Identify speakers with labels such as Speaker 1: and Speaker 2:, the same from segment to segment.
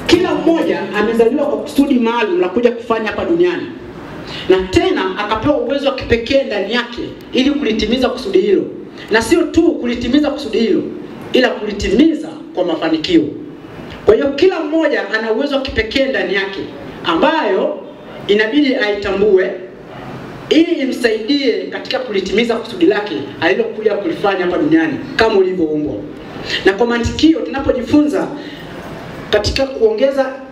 Speaker 1: Kila mmoja amezaliwa kwa kusudi maalum la kuja kufanya hapa duniani. Na tena akapewa uwezo wa kipekee ndani yake ili kulitimiza kusudi hilo. Na sio tu kulitimiza kusudi hilo, ila kulitimiza kwa mafanikio. Kwa hiyo kila mmoja ana uwezo wa kipekee ndani yake ambayo inabidi aitambue ili imsaidie katika kulitimiza kusudi lake alilokuja kulifanya hapa duniani kama ulivyoumbwa. Na kwa mantikio tunapojifunza katika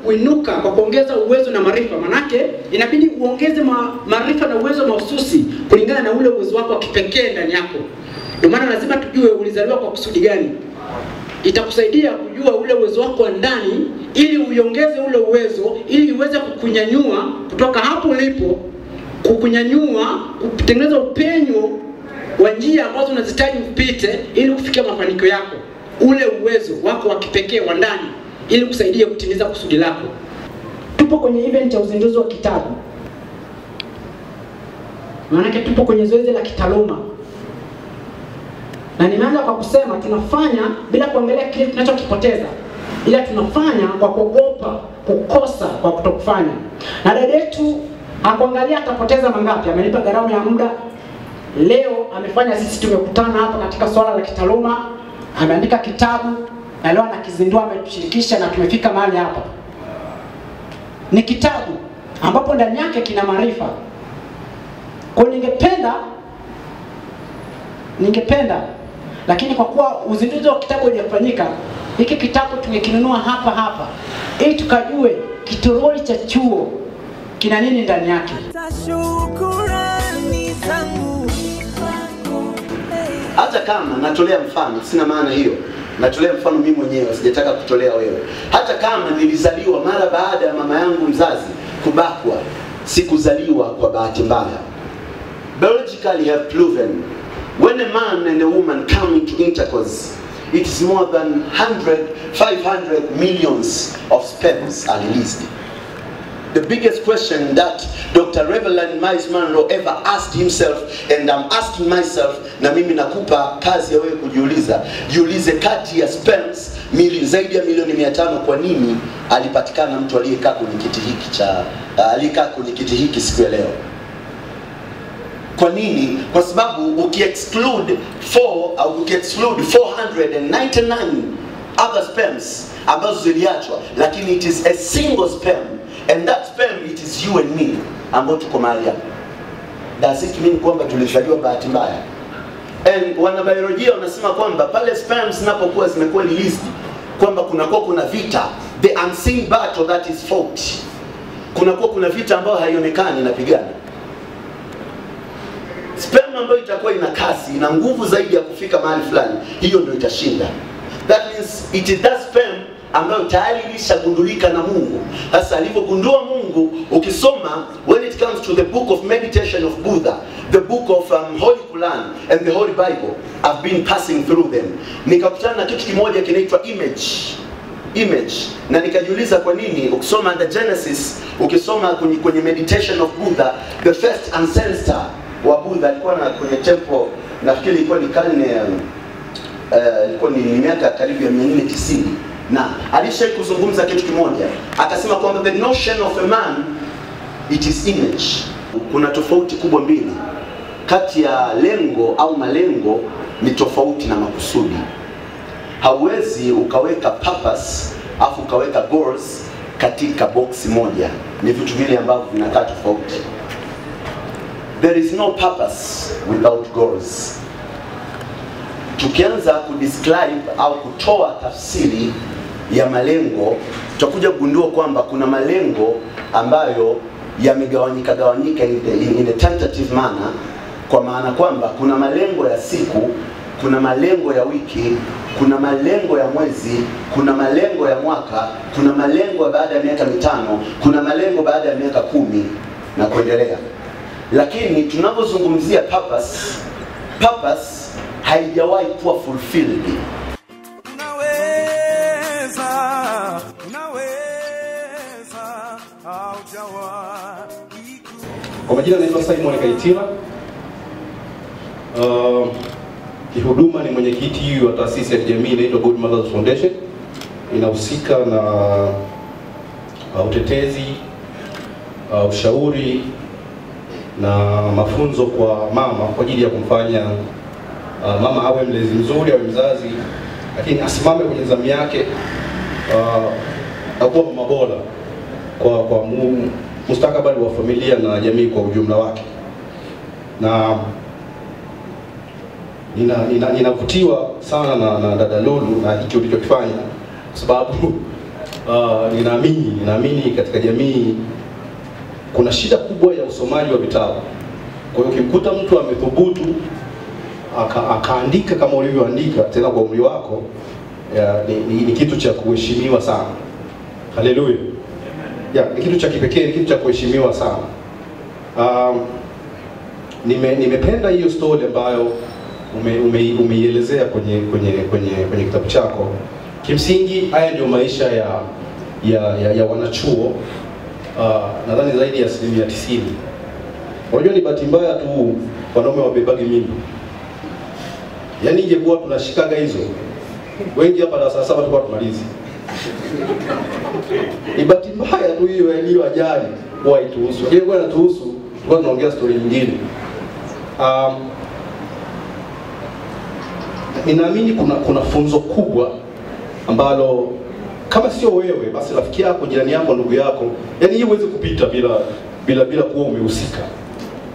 Speaker 1: kuinuka kwa kuongeza uwezo na maarifa, manake inabidi uongeze maarifa na uwezo mahususi kulingana na ule uwezo wako wa kipekee ndani yako. Ndio maana lazima tujue ulizaliwa kwa kusudi gani. Itakusaidia kujua ule uwezo wako wa ndani ili uiongeze ule uwezo ili uweze kukunyanyua kutoka hapo ulipo, kukunyanyua, kutengeneza upenyo wa njia ambazo unazihitaji upite ili kufikia mafanikio yako. Ule uwezo wako wa kipekee wa ndani ili kusaidia kutimiza kusudi lako. Tupo kwenye event ya uzinduzi wa kitabu. Maana tupo kwenye zoezi la kitaaluma. Na nimeanza kwa kusema tunafanya bila kuangalia kile tunachokipoteza, ila tunafanya kwa kuogopa kukosa kwa kutokufanya. Na dada yetu akuangalia atapoteza mangapi, amenipa gharama ya muda. Leo amefanya sisi tumekutana hapa katika swala la kitaaluma, ameandika kitabu na leo anakizindua, ametushirikisha na tumefika mahali hapa. Ni kitabu ambapo ndani yake kina maarifa. Kwa ningependa lakini kwa kuwa uzinduzi wa kitabu hujafanyika, hiki kitabu tungekinunua hapa ili tukajue kitoroli cha chuo kina nini ndani yake.
Speaker 2: Hata kama natolea mfano, sina maana hiyo. Natolea mfano mimi mwenyewe, sijataka kutolea wewe. Hata kama nilizaliwa mara baada ya mama yangu mzazi kubakwa, sikuzaliwa kwa bahati mbaya. Biologically have proven when a man and a woman come into intercourse, it is more than 500 millions of sperms are released. The biggest question that Dr. Reverend Miles Monroe ever asked himself, and I'm asking myself, na mimi nakupa kazi ya wewe kujiuliza, jiulize kati ya sperms zaidi ya milioni 500, kwa nini alipatikana mtu aliyekaa kwenye kiti hiki siku ya leo? Kwa nini? Kwa sababu ukiexclude 499 other sperms ambazo ziliachwa, lakini it is a single sperm, and that sperm it is you and me ambao tuko mahali hapa. Does it mean kwamba tulizaliwa bahati mbaya? And wanabiolojia wanasema kwamba pale sperms zinapokuwa zimekuwa released, kwamba kuna vita, the unseen battle that is fought. Kuna vita ambayo haionekani inapigana. Sperm ambayo itakuwa ina kasi, ina nguvu zaidi ya kufika mahali fulani, hiyo ndio itashinda. That means it is that sperm ambayo tayari ilishagundulika na Mungu. Sasa alipogundua Mungu, ukisoma when it comes to the book of meditation of Buddha, the book of Holy Quran and the Holy Bible, I've been passing through them. Nikakutana na kitu kimoja kinaitwa image. Na nikajiuliza kwa nini ukisoma the Genesis, ukisoma kwenye meditation of Buddha, the first ancestor wa Buddha alikuwa kwenye temple, nafikiri ilikuwa ni karne ilikuwa ni miaka karibu ya 490, na alishawahi kuzungumza kitu kimoja, akasema kwamba the notion of a man it is image. Kuna tofauti kubwa mbili kati ya lengo au malengo, ni tofauti na makusudi. Hauwezi ukaweka purpose afu ukaweka goals katika box moja, ni vitu vile ambavyo vinakaa tofauti. There is no purpose without goals. Tukianza kudescribe au kutoa tafsiri ya malengo, tutakuja kugundua kwamba kuna malengo ambayo yamegawanyika in a tentative manner, kwa maana kwamba kuna malengo ya siku, kuna malengo ya wiki, kuna malengo ya mwezi, kuna malengo ya mwaka, kuna malengo baada ya miaka 5, kuna malengo baada ya miaka 10 na kuendelea. Lakini tunapozungumzia purpose haijawahi kuwa fulfilled.
Speaker 3: Kwa majina naitwa Simon Kaitila. Kihuduma ni mwenyekiti wa taasisi ya kijamii inaitwa Good Mothers Foundation. Inahusika na utetezi, ushauri na mafunzo kwa mama kwa ajili ya kumfanya mama awe mlezi mzuri, awe mzazi, lakini asimame kwenye zamu yake, akuwa mama bora kwa mustakabali wa familia na jamii kwa ujumla wake. Na ninavutiwa sana na dada Lulu na hiki ulichokifanya, kwa sababu ninaamini katika jamii kuna shida kubwa ya usomaji wa vitabu. Kwa hiyo ukimkuta mtu amethubutu akaandika kama ulivyoandika tena kwa umri wako, ni kitu cha kuheshimiwa sana. Haleluya. Ni kitu cha kipekee, ni kitu cha kuheshimiwa sana. Nimependa hiyo story ambayo umeielezea kwenye kitabu chako. Kimsingi haya ndio maisha ya wanachuo, nadhani zaidi ya 90%. Unajua ni bahati mbaya tu wanaume wabebagi mimba. Yaani ingekuwa tunashikaga hizo, wengi hapa darasa 7 tulikuwa tumalizi. Ni bahati mbaya tu hiyo ajali kwa ituhusu. Lakini kwa inatuhusu, kwa tunaongea story nyingine. Ninaamini kuna funzo kubwa ambalo kama sio wewe basi rafiki yako, jirani yako, ndugu yako, yani hii huwezi kupita bila kuwa umehusika.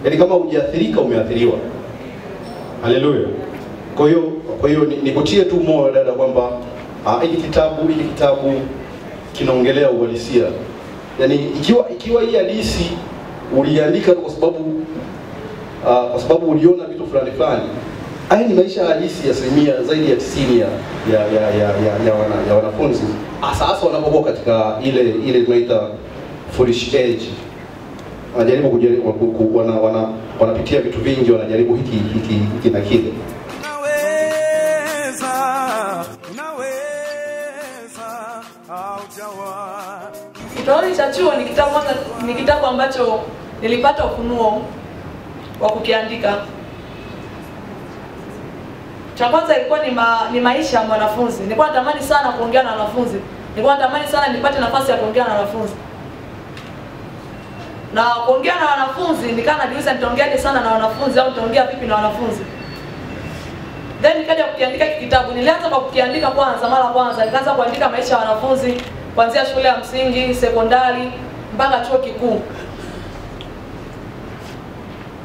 Speaker 3: Yani kama hujiathirika umeathiriwa. Haleluya. Kwa hiyo nikutie tu moyo dada kwamba hiki kitabu kinaongelea uhalisia. Yani ikiwa hii hadithi uliandika kwa sababu uliona vitu fulani, haya ni maisha halisi ya zaidi ya 90 ya wanafunzi, hasa wanapokuwa katika ile tunaita foolish age. Wanajaribu wanapitia vitu vingi, wanajaribu hiki na kile.
Speaker 4: Kitabu cha chuo ni kitabu ambacho nilipata ufunuo wa kukiandika. Cha kwanza ilikuwa ni maisha ya mwanafunzi. Nilikuwa natamani sana kuongea na wanafunzi. Nilikuwa natamani sana nipate nafasi ya kuongea na wanafunzi. Na kuongea na wanafunzi nikaa najiuliza nitaongeaje sana na wanafunzi au nitaongea vipi na wanafunzi. Then nikaja kukiandika kitabu. Nilianza kwa kukiandika kwanza, nikaanza kuandika maisha ya wanafunzi kuanzia shule ya msingi, sekondari mpaka chuo kikuu.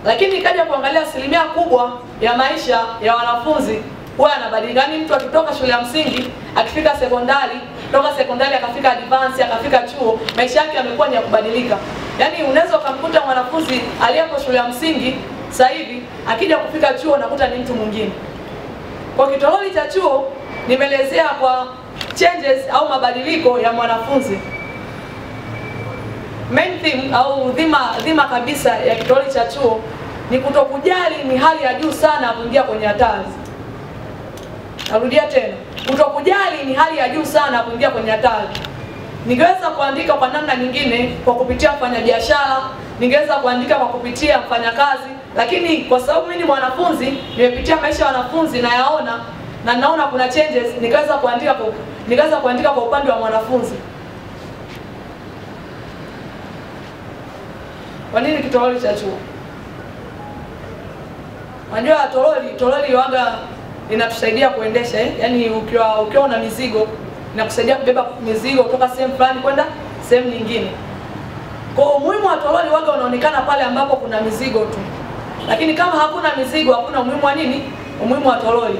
Speaker 4: Lakini nikaja kuangalia asilimia kubwa ya maisha ya wanafunzi huwa yanabadilika. Yaani mtu akitoka shule ya msingi, akifika sekondari, toka sekondari akafika advance, akafika chuo, maisha yake yamekuwa ni ya kubadilika. Yaani unaweza ukamkuta mwanafunzi aliyepo shule ya msingi sasa hivi akija kufika chuo nakuta ni mtu mwingine. Kwa kitololi cha chuo nimeelezea kwa changes au mabadiliko ya mwanafunzi. Main theme au dhima kabisa ya kitololi cha chuo ni kutokujali ni hali ya juu sana kuingia kwenye hatari. Narudia tena. Kutokujali ni hali ya juu sana kuingia kwenye hatari. Ningeweza kuandika kwa namna nyingine kwa kupitia mfanyabiashara, ningeweza kuandika kwa kupitia mfanyakazi, lakini kwa sababu mimi ni mwanafunzi, nimepitia maisha ya wanafunzi na yaona na naona kuna changes, nikaweza kuandika kwa upande wa mwanafunzi. Kwa nini kitololi cha chuo? Unajua toroli waga inatusaidia kuendesha Yaani ukiwa una mizigo inakusaidia kubeba mizigo kutoka sehemu fulani kwenda sehemu nyingine. Kwa umuhimu wa toroli waga unaonekana pale ambapo kuna mizigo tu. Lakini kama hakuna mizigo hakuna umuhimu wa nini? Umuhimu wa toroli.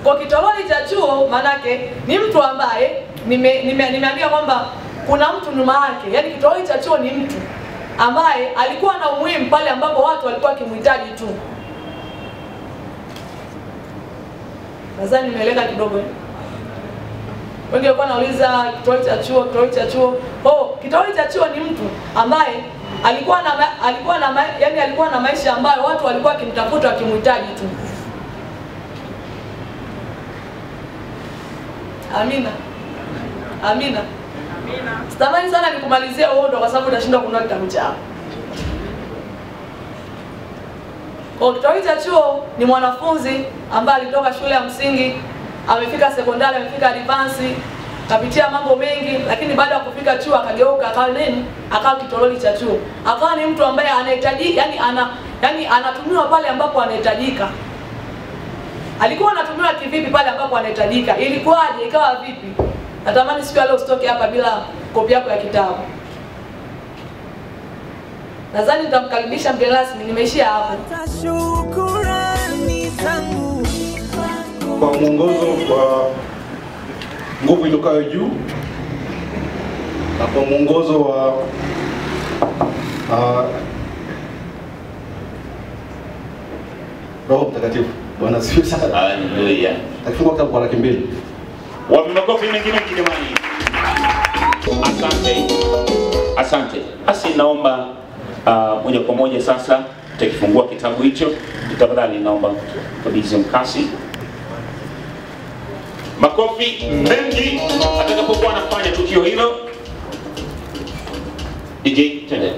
Speaker 4: Kwa kitololi cha chuo manake ni mtu ambaye nimeandika kwamba kuna mtu nyuma yake. Yaani kitololi cha chuo ni mtu ambaye alikuwa na umuhimu pale ambapo watu walikuwa kimhitaji tu. Nadhani nimeeleka kidogo. Wengi walikuwa nauliza kitololi cha chuo. Kitololi cha chuo ni mtu ambaye alikuwa na maisha ambayo watu walikuwa kimtafuta wakimhitaji tu. Amina. Sitamani sana nikumalizia uondo kwa sababu utashinda kununua kitabu chako. Kwa kitoweo cha chuo ni mwanafunzi ambaye alitoka shule ya msingi, amefika sekondari, amefika advance, kapitia mambo mengi, lakini baada ya kufika chuo akageuka akawa nini? Akawa kitoweo cha chuo. Akawa ni mtu ambaye anahitaji, yani anatumiwa pale ambapo anahitajika. Alikuwa anatumiwa kivipi pale ambapo anahitajika? Ilikuwaje? Ikawa vipi? Natamani siku ya leo usitoke hapa bila kopi yako ya kitabu. Nadhani nitamkaribisha mgeni rasmi, nimeishia hapo.
Speaker 3: Kwa mwongozo wa nguvu itokayo juu na kwa mwongozo wa Roho Mtakatifu. Bwana asifiwe sana.
Speaker 5: Haleluya.
Speaker 3: Takifungua kitabu kwa laki 2.
Speaker 5: Wapi makofi mengine jamani? Asante. Asante. Basi naomba moja kwa moja sasa tutakifungua kitabu hicho. Tafadhali naomba kabidhi mkasi. Makofi mengi atakapokuwa anafanya tukio hilo. DJ tende.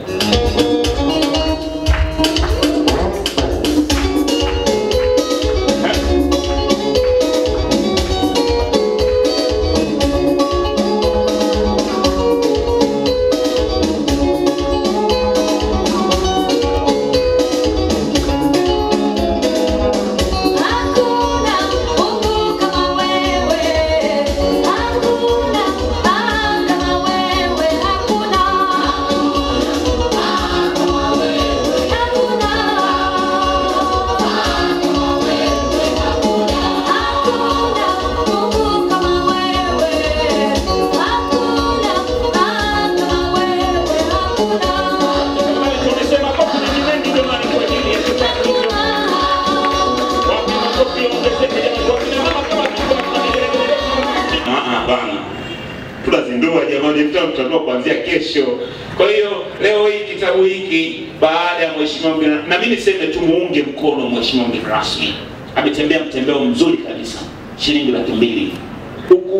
Speaker 5: Tunazindua jamani, mtatua kuanzia kesho. Kwa hiyo leo hii kitabu hiki baada ya mheshimiwa mgeni, na mimi niseme tu muunge mkono mheshimiwa mgeni rasmi. Ametembea mtembeo mzuri kabisa. Shilingi 200,000. Huku